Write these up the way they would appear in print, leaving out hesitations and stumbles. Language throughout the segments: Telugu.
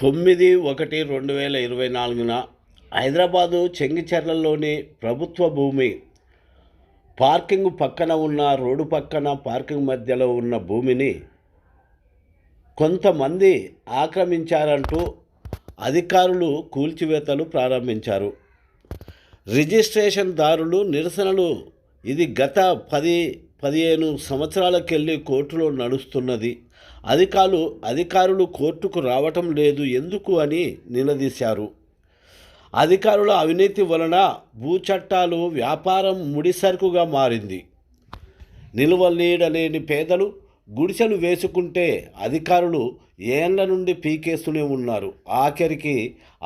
(9/1/2024) హైదరాబాదు చెంగిచెర్లలోని ప్రభుత్వ భూమి పార్కింగ్ పక్కన ఉన్న రోడ్డు పక్కన పార్కింగ్ మధ్యలో ఉన్న భూమిని కొంతమంది ఆక్రమించారంటూ అధికారులు కూల్చివేతలు ప్రారంభించారు. రిజిస్ట్రేషన్దారులు నిరసనలు ఇది గత 10-15 సంవత్సరాలకెళ్ళి కోర్టులో నడుస్తున్నది. అధికారులు కోర్టుకు రావటం లేదు ఎందుకు అని నిలదీశారు. అధికారుల అవినీతి వలన భూచట్టాలు వ్యాపారం ముడిసరుకుగా మారింది. నిలువలీడలేని పేదలు గుడిసెలు వేసుకుంటే అధికారులు ఏళ్ల నుండి పీకేస్తూనే ఉన్నారు. ఆఖరికి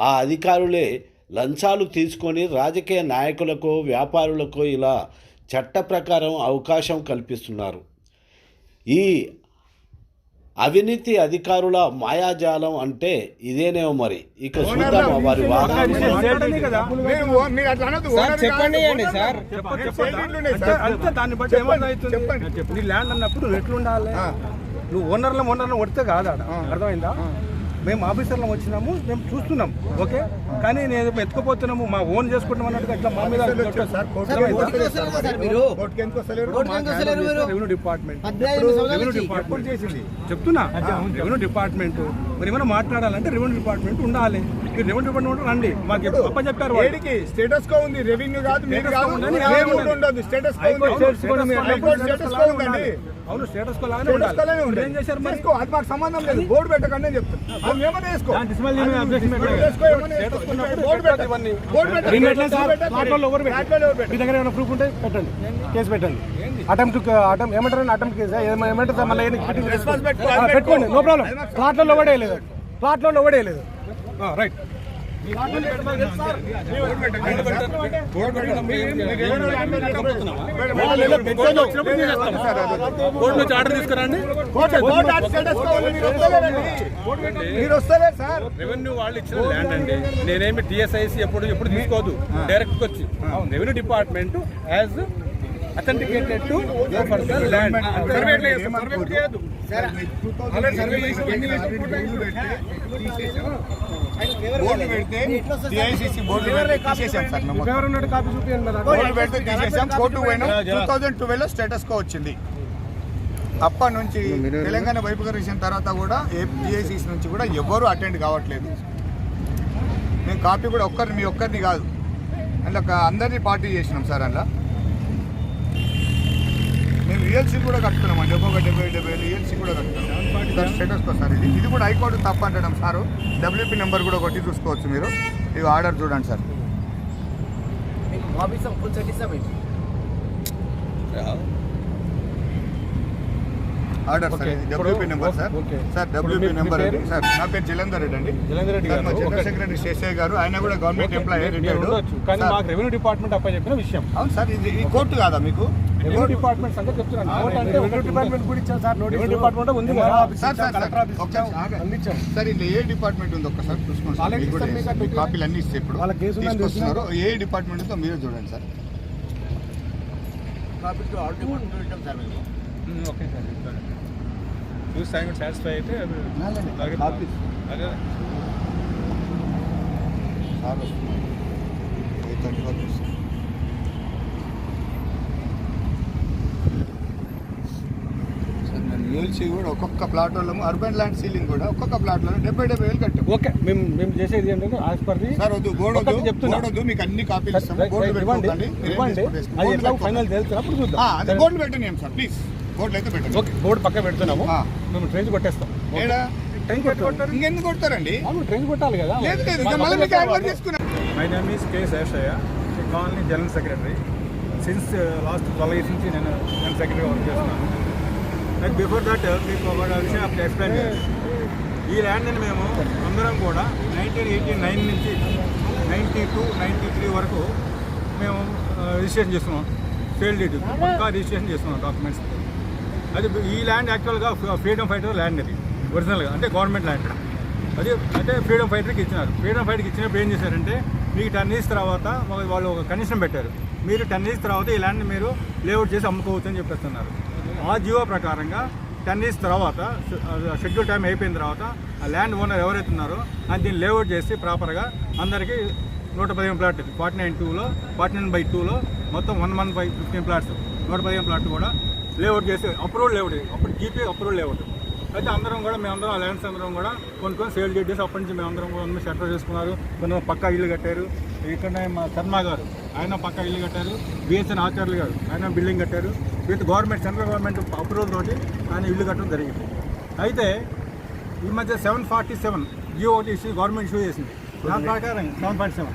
ఆ అధికారులే లంచాలు తీసుకొని రాజకీయ నాయకులకు వ్యాపారులకు ఇలా చట్ట ప్రకారం అవకాశం కల్పిస్తున్నారు. ఈ అవినీతి అధికారుల మాయాజాలం అంటే ఇదేనేమో మరి. ఇక చూద్దాం వారి ల్యాండ్ అన్నప్పుడు ఎట్లుండాలి? నువ్వు ఓనర్లు కొడితే కాదు, అర్థమైందా? మేము ఆఫీసర్లం వచ్చినాము, మేము చూస్తున్నాం, ఓకే, కానీ నేను ఎత్తుకుపోతున్నాము మా ఓన్ చేసుకుంటాం అన్నట్టుగా అట్లా మా మీద రెవెన్యూ డిపార్ట్మెంట్ చేసింది చెప్తున్నా. రెవెన్యూ డిపార్ట్మెంట్ మరి ఏమైనా మాట్లాడాలంటే రెవెన్యూ డిపార్ట్మెంట్ ఉండాలి. మీరు రెవెన్యూ డిపార్ట్మెంట్ ఉండండి, మాకు అప్ప చెప్పారు. స్టేటస్ కో ఉంది, రెవెన్యూ కాదు, అవును, స్టేటస్ కో లాగానే ఏం చేశారు మరి? అది మాకు సంబంధం లేదు, బోర్డు పెట్టకండి అని చెప్తాను. మీ దగ్గర ఏమైనా ప్రూఫ్ ఉంటే పెట్టండి, కేసు పెట్టండి. అటెంప్ట్ ఏమంటారు? అటెంప్ట్ కేసు ఏమంటారు? మళ్ళీ పెట్టుకోండి, నో ప్రాబ్లం. ప్లాట్లలో పడేయలేదు, ప్లాట్లలో పడేయలేదు, రైట్. కోర్టు నుంచి ఆర్డర్ తీసుకురండి. మీరు వస్తలేదు సార్, రెవెన్యూ వాళ్ళు ఇచ్చిన ల్యాండ్ అండి. నేనేమి టీఎస్ఐసి ఎప్పుడు తీసుకోవద్దు, డైరెక్ట్ వచ్చి revenue department as authenticated to go for the land. Board పెడితే టీఐసిసి బోర్డు తీసేసాం సార్. బోర్డు పెడితే తీసేసాం, కోర్టు పోయినాం. 2012లో స్టేటస్ కో వచ్చింది. అప్పటి నుంచి తెలంగాణ వైపుకరించిన తర్వాత కూడా టీఐసిసి నుంచి కూడా ఎవరు అటెండ్ కావట్లేదు. మేము కాపీ కూడా మీ ఒక్కరిని కాదు, అందులో అందరినీ పార్టీ చేసినాం సార్. అందులో మేము రియల్సీ కూడా కట్టుకున్నామండి, ఒక్కొక్క 70 రియల్సీ కూడా కట్టుకున్నాం సార్. స్టేటస్ కో సార్ ఇది కూడా హైకోర్టు తప్ప అంటడం సారు. డబ్ల్యూపీ నెంబర్ కూడా కొట్టి చూసుకోవచ్చు మీరు. ఇవి ఆర్డర్ చూడండి sir. Order sir, WP number sir. Sir WP number అండి సార్. నా పేరు జలంధర్ రెడ్డి అండి. మా జనరల్ సెక్రటరీ శేషయ్య గారు, ఆయన కూడా government employee, retired. Revenue department అప్ప చెప్పిన విషయం. అవును సార్, ఇది కోర్టు కాదా మీకు? రెవెన్యూ డిపార్ట్మెంట్ సంగతి చెప్తున్నాను. డిపార్ట్మెంట్ కూడా ఇచ్చాం సార్. డిపార్ట్మెంట్ ఉంది సార్. ఇది ఏ డిపార్ట్మెంట్ ఉంది ఒక్కసారి చూసుకోండి. కాపీలు అన్ని ఇస్తే ఇప్పుడు తీసుకొస్తున్నారు. ఏ డిపార్ట్మెంట్ ఉందో మీరే చూడండి సార్. ఓకే సార్, చూసి సాటిస్ఫై అయితే యూఎల్సీ కూడా ఒక్కొక్క ప్లాట్ వాళ్ళము అర్బన్ ల్యాండ్ సీలింగ్ కూడా ఒక్కొక్క ప్లాట్లో 70,000 కట్టాం. ఓకే, మేము చేసేది ఏంటంటే సార్ వద్దు, బోర్డు చెప్తున్నాడు. మీకు అన్ని కాపీలు ఇస్తాము, బోర్డు పెట్టుకోండి. ఫైనల్ తెలుస్తున్నప్పుడు చూద్దాం. అదే బోర్డు పెట్టండి సార్ ప్లీజ్. బోర్డు అయితే పెట్టండి. ఓకే, బోర్డు పక్క పెడుతున్నాము. మేము ట్రైన్ కొట్టేస్తాం. ఇంకెందుకు కొడతారండి? ట్రైన్ కొట్టాలి కదా. My name is K Seshaiah, colony general secretary. Since last 12 years నుంచి నేను జనరల్ సెక్రటరీగా వర్క్ చేస్తున్నాను. లైక్ బిఫోర్ దట్ మీకు ఒక విషయం అప్పుడు ఎక్స్ప్లెయిన్ చేయాలి. ఈ ల్యాండ్ని మేము అందరం కూడా 1989 నుంచి 92, 93 వరకు మేము రిజిస్ట్రేషన్ చేస్తున్నాం. ఫెయిల్ డీడ్ పక్కా రిజిస్ట్రేషన్ చేస్తున్నాం డాక్యుమెంట్స్. అది ఈ ల్యాండ్ యాక్చువల్గా ఫ్రీడమ్ ఫైటర్ ల్యాండ్, అది ఒరిజినల్గా అంటే గవర్నమెంట్ ల్యాండ్. అది అంటే ఫ్రీడమ్ ఫైటర్కి ఇచ్చినారు. ఫ్రీడమ్ ఫైటర్కి ఇచ్చినప్పుడు ఏం చేశారంటే మీకు 10 years తర్వాత వాళ్ళు ఒక కండిషన్ పెట్టారు, మీరు 10 years తర్వాత ఈ ల్యాండ్ మీరు లేఅవుట్ చేసి అమ్ముకోవచ్చు అని చెప్పేస్తున్నారు. ఆ జియో ప్రకారంగా 10 years తర్వాత షెడ్యూల్ టైం అయిపోయిన తర్వాత ఆ ల్యాండ్ ఓనర్ ఎవరైతే ఉన్నారో అని దీన్ని లేఅవుట్ చేసి ప్రాపర్గా అందరికీ 115 ప్లాట్ 49/2లో మొత్తం 115 ప్లాట్స్ 115 ప్లాట్లు కూడా లేఅవుట్ చేసి అప్రూవల్ లేఅవుట్, అప్పుడు జీపీ అప్రూవల్ లేఅవుట్. అయితే అందరం కూడా మేమందరం ఆ ల్యాండ్స్ అందరం కూడా కొన్ని సేల్ చేసి అప్పటి నుంచి మేమందరం కూడా షట్టర్ చేసుకున్నారు. కొన్ని పక్కా ఇల్లు కట్టారు. ఇక్కడనే మా శర్మ గారు ఆయన పక్కా ఇల్లు కట్టారు. బిఎస్ఎన్ ఆచార్యులు గారు ఆయన బిల్డింగ్ కట్టారు. With government central government approval తోటి ఆయన ఇల్లు కట్టడం జరిగింది. అయితే ఈ మధ్య 747 జియో ఒకటి ఇష్యూ గవర్నమెంట్ ఇష్యూ చేసింది. దాని ప్రకారం 747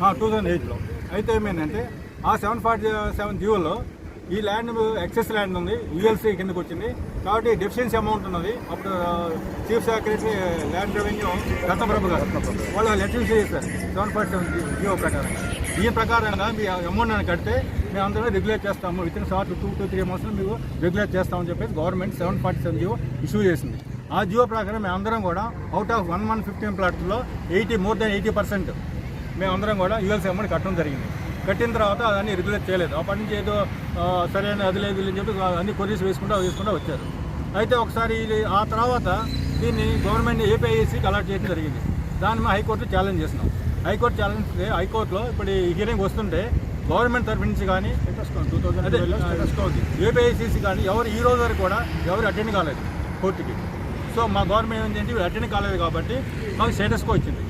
2008లో అయితే ఏమైందంటే ఆ 747 జియోలో ఈ ల్యాండ్ ఎక్సెస్ ల్యాండ్ ఉంది, యూఎల్సీ కిందకి వచ్చింది కాబట్టి డెఫిషియన్సీ అమౌంట్ ఉన్నది. అప్పుడు chief secretary land revenue Dattaprabhu గారు వాళ్ళు లెటర్ చేశారు 747 జియో ప్రకారం. ఈ ప్రకారంగా మీ అమౌంట్ అని కడితే మేము అందరం రెగ్యులేట్ చేస్తాము, విత్ ఇన్ 2 to 3 months మీకు రెగ్యులేట్ చేస్తామని చెప్పేసి గవర్నమెంట్ 747 జియో ఇష్యూ చేసింది. ఆ జియో ప్రకారం మేమందరం కూడా అవుట్ ఆఫ్ 115 ప్లాట్లలో more than 80% మేమందరం కూడా యూఎల్సీ అమౌంట్ కట్టడం జరిగింది. కట్టిన తర్వాత అదన్నీ రెగ్యులేట్ చేయలేదు. అప్పటి నుంచి ఏదో సరైన అది లేదు అని చెప్పి అన్ని కొరీస్ వేసుకుంటూ వచ్చారు. అయితే ఒకసారి ఆ తర్వాత దీన్ని గవర్నమెంట్ ఏపీఐసీకి అలాట్ చేయడం జరిగింది. దాన్ని మేము హైకోర్టులో ఛాలెంజ్ చేసినాం. హైకోర్టులో ఇప్పుడు ఈ హీరింగ్ వస్తుంటే గవర్నమెంట్ తరఫు నుంచి కానీ ఏపీఐసీసీ కానీ ఎవరు ఈ రోజు వరకు కూడా ఎవరు అటెండ్ కాలేదు కోర్టుకి. సో మా గవర్నమెంట్ ఏంటి అటెండ్ కాలేదు కాబట్టి మాకు స్టేటస్ కో ఇచ్చింది.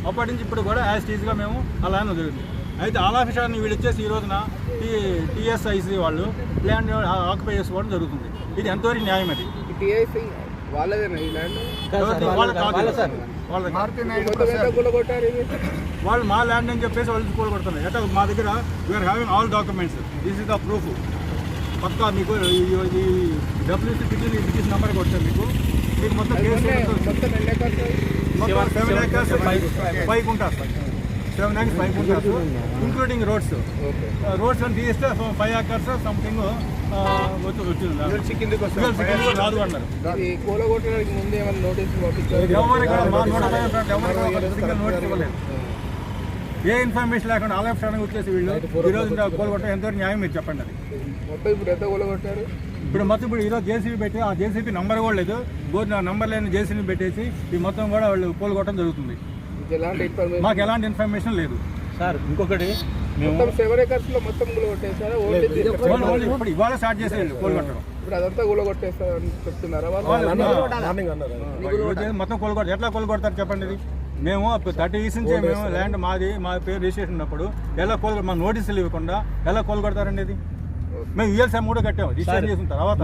అప్పటి నుంచి ఇప్పుడు కూడా యాజ్ టీజ్గా మేము అలానే వదిలింది. అయితే ఆలాఫిషాన్ని వీళ్ళు వచ్చేసి ఈ రోజున టీఎస్ఐసి వాళ్ళు ల్యాండ్ ఆక్యుపై చేసుకోవడం జరుగుతుంది. ఇది ఎంతవరకు న్యాయం? అది వాళ్ళు మా ల్యాండ్ అని చెప్పేసి వాళ్ళు కూడగొడుతున్నారు. ఎట్లా మా దగ్గర we're having all documents, this is the proof. పక్కా మీకు ఈ డబ్ల్యూసీ పిటిషన్ నెంబర్ కొట్టారు. మీకు మొత్తం కేసు 7 acres 5 ఉంటారు, 7 acres 5 ఉంటారు ఇంక్లూడింగ్ రోడ్స్ అని తీస్తే 5 acres సంథింగ్ వచ్చింది రాదు అన్నారు. నోటీస్ ఇవ్వలేదు. ఏ ఇన్ఫర్మేషన్ లేకుండా ఆలయస్థానానికి వచ్చేసి వీళ్ళు ఈరోజు కోలుగొట్టడం ఎంతవరకు న్యాయం మీరు చెప్పండి. అది ఇప్పుడు మొత్తం ఈరోజు జేసీబీ పెట్టి ఆ జేసీబీ నంబర్ కూడా లేదు, నంబర్ లేని జేసీబీ పెట్టేసి ఈ మొత్తం కూడా వాళ్ళు కోలుగొట్టడం జరుగుతుంది. మాకు ఎలాంటి ఇన్ఫర్మేషన్ లేదు సార్. ఇంకొకటి మేము ఇప్పుడు ఇవాళ స్టార్ట్ చేసేది కోలుగొట్టడం. మొత్తం కోలుగొట్ట ఎట్లా కోలుగొడతారు చెప్పండి. ఇది మేము 30 years నుంచి మేము ల్యాండ్ మాది మా పేరు రిజిస్ట్రేషన్ ఉన్నప్పుడు ఎలా మా నోటీసులు ఇవ్వకుండా ఎలా కోలుగొడతారండి? ఇది మేము యూఎల్సీ అమౌంట్ కట్టాము, రిజిస్ట్రేషన్ చేసిన తర్వాత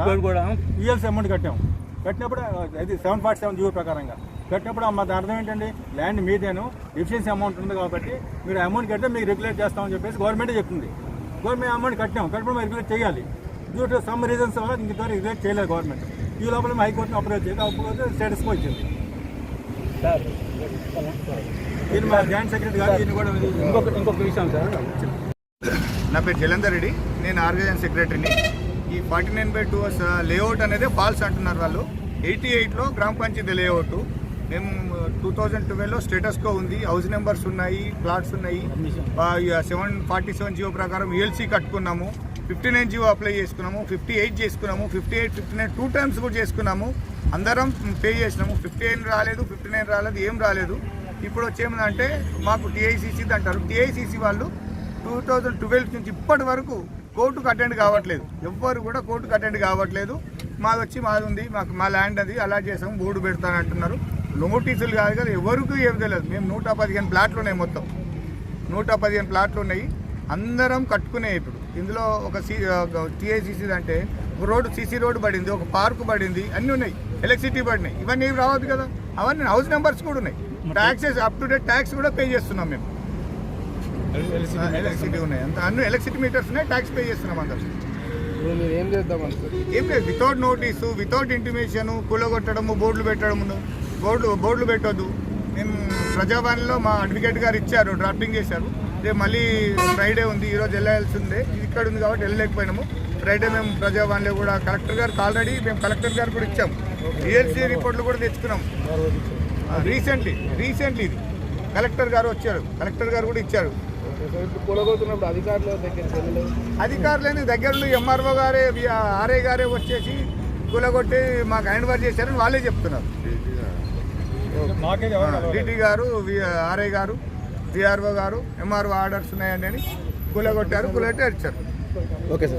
యూఎల్సీ అమౌంట్ కట్టాము. కట్టినప్పుడు అది 747 జియో ప్రకారంగా కట్టినప్పుడు మాకు అర్థం ఏంటండి, ల్యాండ్ మీదేను డెఫిషియన్సీ అమౌంట్ ఉంది కాబట్టి మీరు అమౌంట్ కడితే మీకు రెగ్యులేట్ చేస్తామని చెప్పేసి గవర్నమెంటే చెప్తుంది. గవర్నమెంట్ అమౌంట్ కట్టాము, కట్టినప్పుడు మేము రెగ్యులేట్ చేయాలి. డ్యూ టు సమ్ రీజన్స్ వల్ల ఇంతవరకు రెగ్యులేట్ చేయలేదు గవర్నమెంట్. ఈ లోపల మేము హైకోర్టుని అప్రోచ్ చేసి అప్పుడు స్టేటస్ కో ఇచ్చింది. దీన్ని మా జాయింట్ సెక్రటరీ గారు దీన్ని కూడా ఇంకొక విషయం సార్. నా పేరు జలంధర్ రెడ్డి, నేను ఆర్గనైజేషన్ సెక్రటరీని. ఈ 49/2 లేఅవుట్ అనేది ఫాల్స్ అంటున్నారు వాళ్ళు. 88లో గ్రామ పంచాయతీ లేఅవుట్. మేము 2012లో స్టేటస్ కో ఉంది, హౌస్ నెంబర్స్ ఉన్నాయి, ప్లాట్స్ ఉన్నాయి. 747 జియో ప్రకారం యూఎల్సీ కట్టుకున్నాము, 59 జియో అప్లై చేసుకున్నాము, 58 చేసుకున్నాము, 58, 59 2 times కూడా చేసుకున్నాము. అందరం పే చేసినాము. 58 రాలేదు, 59 రాలేదు, ఏం రాలేదు. ఇప్పుడు వచ్చేమంటే మాకు టీఐసీసీ అంటారు. టీఐసీసీ వాళ్ళు 2012 నుంచి ఇప్పటి వరకు కోర్టుకు అటెండ్ కావట్లేదు. ఎవ్వరు కూడా కోర్టుకు అటెండ్ కావట్లేదు. మాది ఉంది, మాకు మా ల్యాండ్ అది అలా చేసాము, బోర్డు పెడతానంటున్నారు. నోటీసులు కాదు కదా, ఎవరికి ఏమి తెలియదు. మేము 115 ప్లాట్లు ఉన్నాయి, మొత్తం 115 ప్లాట్లు ఉన్నాయి. అందరం కట్టుకునే. ఇప్పుడు ఇందులో ఒక టీఐసీసీ అంటే ఒక రోడ్డు, సీసీ రోడ్డు పడింది, ఒక పార్కు పడింది, అన్నీ ఉన్నాయి, ఎలక్ట్రిసిటీ పడినాయి. ఇవన్నీ ఏమి రావద్దు కదా, అవన్నీ హౌస్ నెంబర్స్ కూడా ఉన్నాయి. Taxes up to date tax కూడా పే చేస్తున్నాం మేము. ఎలక్ట్రిసిటీ ఉన్నాయి, అంత అన్ని ఎలక్ట్రిసిటీ మీటర్స్ ఉన్నాయి, ట్యాక్స్ పే చేస్తున్నాం అందరు. ఏం చేద్దాం ఏం లేదు, వితౌట్ నోటీసు, వితౌట్ ఇంటిమేషను కూలగొట్టడము, బోర్డులు పెట్టడము. బోర్డులు పెట్టొద్దు. మేము ప్రజావాణిలో మా అడ్వకేట్ గారు ఇచ్చారు, డ్రాఫ్టింగ్ చేశారు. రేపు మళ్ళీ ఫ్రైడే ఉంది, ఈరోజు వెళ్ళాల్సి ఉంది, ఇక్కడ ఉంది కాబట్టి వెళ్ళలేకపోయినాము. ఫ్రైడే మేము ప్రజావాణిలో కూడా కలెక్టర్ గారికి ఆల్రెడీ మేము కలెక్టర్ గారు కూడా ఇచ్చాము. రియల్సీ రిపోర్ట్లు కూడా తెచ్చుకున్నాము రీసెంట్లీ ఇది. కలెక్టర్ గారు వచ్చారు, కలెక్టర్ గారు కూడా ఇచ్చారు. కూలగొడుతున్నప్పుడు అధికారుల దగ్గర అధికారులని దగ్గరుండి ఎంఆర్ఓ గారే ఆర్ఐ గారే వచ్చేసి కూలగొట్టి మాకు హ్యాండ్ ఓవర్ చేశారని వాళ్ళే చెప్తున్నారు. నాకైతే ఎవరు కలవలేదు. డిటి గారు, ఆర్ఐ గారు, విఆర్ఓ గారు ఎంఆర్ఓ ఆర్డర్స్ ఉన్నాయండి అని కూలగొట్టారు, కూలగొట్టి వచ్చారు. Okay sir.